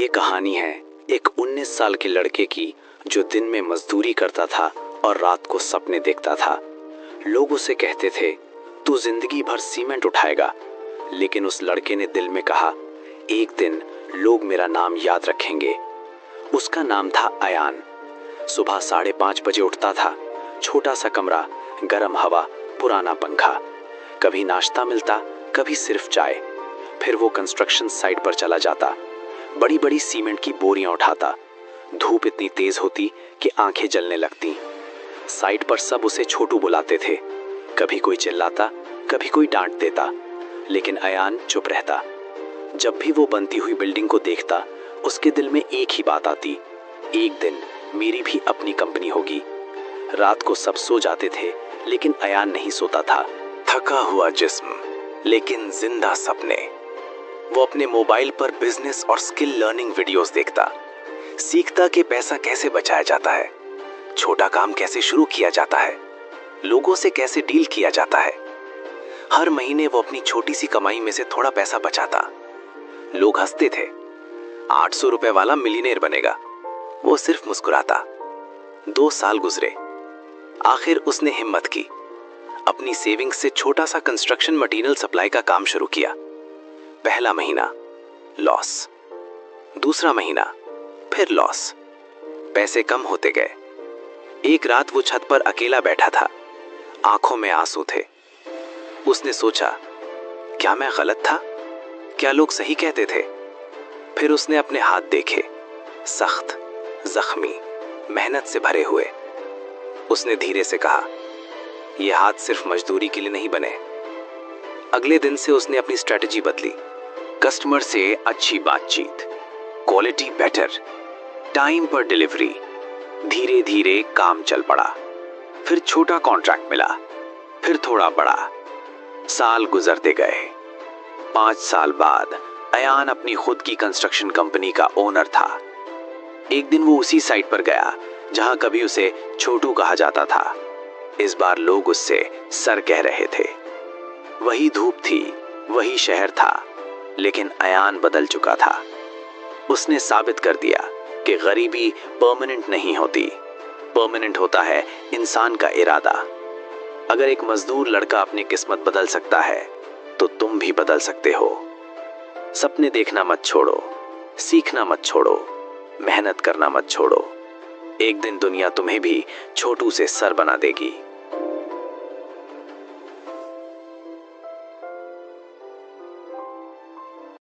ये कहानी है एक 19 साल के लड़के की जो दिन में मजदूरी करता था और रात को सपने देखता था। लोग उसे कहते थे तू जिंदगी भर सीमेंट उठाएगा, लेकिन उस लड़के ने दिल में कहा एक दिन लोग मेरा नाम याद रखेंगे। उसका नाम था अयान। सुबह 5:30 बजे उठता था। छोटा सा कमरा, गर्म हवा, पुराना पंखा। कभी नाश्ता मिलता, कभी सिर्फ चाय। फिर वो कंस्ट्रक्शन साइट पर चला जाता, बड़ी बड़ी सीमेंट की बोरियां उठाता। धूप इतनी तेज होती कि आंखें जलने लगती। साइट पर सब उसे छोटू बुलाते थे। कभी कोई चिल्लाता, कभी कोई डांट देता, लेकिन अयान चुप रहता। जब भी वो बनती हुई बिल्डिंग को देखता, उसके दिल में एक ही बात आती, एक दिन मेरी भी अपनी कंपनी होगी। रात को सब सो जाते थे, लेकिन अयान नहीं सोता था। थका हुआ जिस्म, लेकिन जिंदा सपने। वो अपने मोबाइल पर बिजनेस और स्किल लर्निंग वीडियोस देखता, सीखता कि पैसा कैसे बचाया जाता है, छोटा काम कैसे शुरू किया जाता है, लोगों से कैसे डील किया जाता है। हर महीने वो अपनी छोटी सी कमाई में से थोड़ा पैसा बचाता। लोग हंसते थे, 800 रुपए वाला मिलियनेयर बनेगा। वो सिर्फ मुस्कुराता। 2 साल गुजरे। आखिर उसने हिम्मत की। अपनी सेविंग्स से छोटा सा कंस्ट्रक्शन मटेरियल सप्लाई का काम शुरू किया। पहला महीना लॉस, दूसरा महीना फिर लॉस। पैसे कम होते गए। एक रात वो छत पर अकेला बैठा था, आंखों में आंसू थे। उसने सोचा, क्या मैं गलत था? क्या लोग सही कहते थे? फिर उसने अपने हाथ देखे, सख्त, जख्मी, मेहनत से भरे हुए। उसने धीरे से कहा, ये हाथ सिर्फ मजदूरी के लिए नहीं बने। अगले दिन से उसने अपनी स्ट्रेटजी बदली। कस्टमर से अच्छी बातचीत, क्वालिटी बेटर, टाइम पर डिलीवरी। धीरे धीरे काम चल पड़ा। फिर छोटा कॉन्ट्रैक्ट मिला, फिर थोड़ा बड़ा। साल गुजरते गए। 5 साल बाद अयान अपनी खुद की कंस्ट्रक्शन कंपनी का ओनर था। एक दिन वो उसी साइट पर गया जहां कभी उसे छोटू कहा जाता था। इस बार लोग उससे सर कह रहे थे। वही धूप थी, वही शहर था, लेकिन अयान बदल चुका था। उसने साबित कर दिया कि गरीबी परमानेंट नहीं होती, परमानेंट होता है इंसान का इरादा। अगर एक मजदूर लड़का अपनी किस्मत बदल सकता है, तो तुम भी बदल सकते हो। सपने देखना मत छोड़ो, सीखना मत छोड़ो, मेहनत करना मत छोड़ो। एक दिन दुनिया तुम्हें भी छोटू से सर बना देगी।